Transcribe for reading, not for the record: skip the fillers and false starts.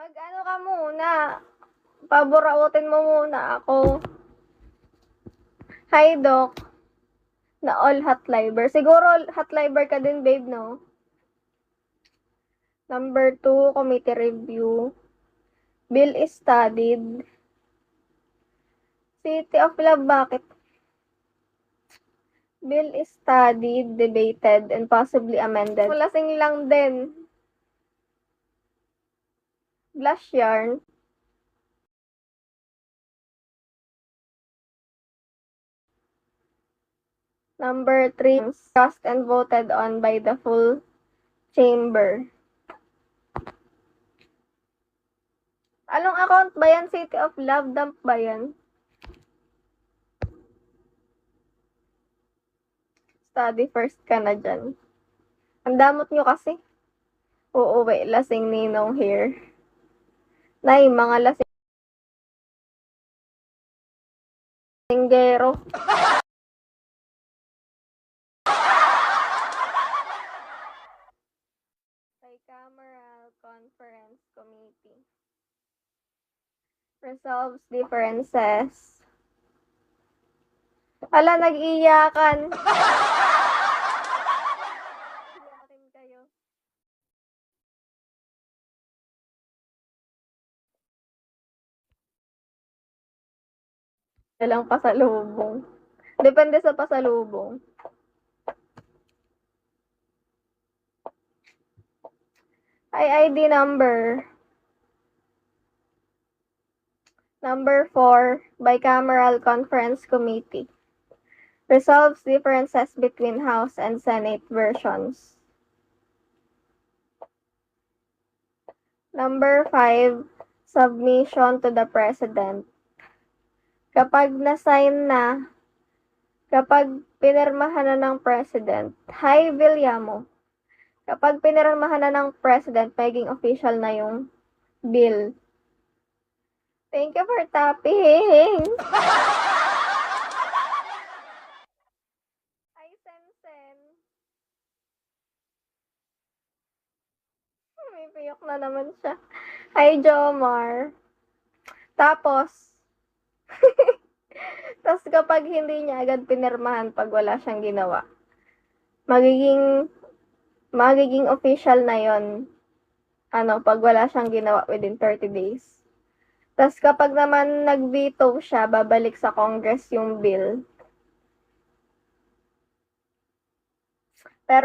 Mag-ano ka muna. Paborautin mo muna ako. Hi, Doc. Na all hot liber. Siguro hot liber ka din, babe, no? Number 2, committee review. Bill is studied. City of Love, bakit? Bill is studied, debated, and possibly amended. Lasing lang din. Blush yarn. Number 3, discussed and voted on by the full chamber. Anong account ba yan? City of Love, dump ba yan? Study first ka na dyan. Ang damot nyo kasi. Uuwi, lasing ninong here. Nay, mga lasinggero. Bicameral Conference Committee resolves differences. Ala, nag-iyakan. Iyakin kayo. Walang pasalubong. Depende sa pasalubong. ID number. Number 4, Bicameral Conference Committee resolves differences between House and Senate versions. Number 5, submission to the President. Kapag pinirmahan na ng President, hi Villamo, kapag pinirmahan na ng President, magiging official na yung bill. Thank you for tapping! Hi, Sensen. May piyok na naman siya. Hi, Jomar. Tapos kapag hindi niya agad pinirmahan pag wala siyang ginawa, magiging official na yon pag wala siyang ginawa within 30 days. Tapos kapag naman nag-veto siya, babalik sa Congress yung bill.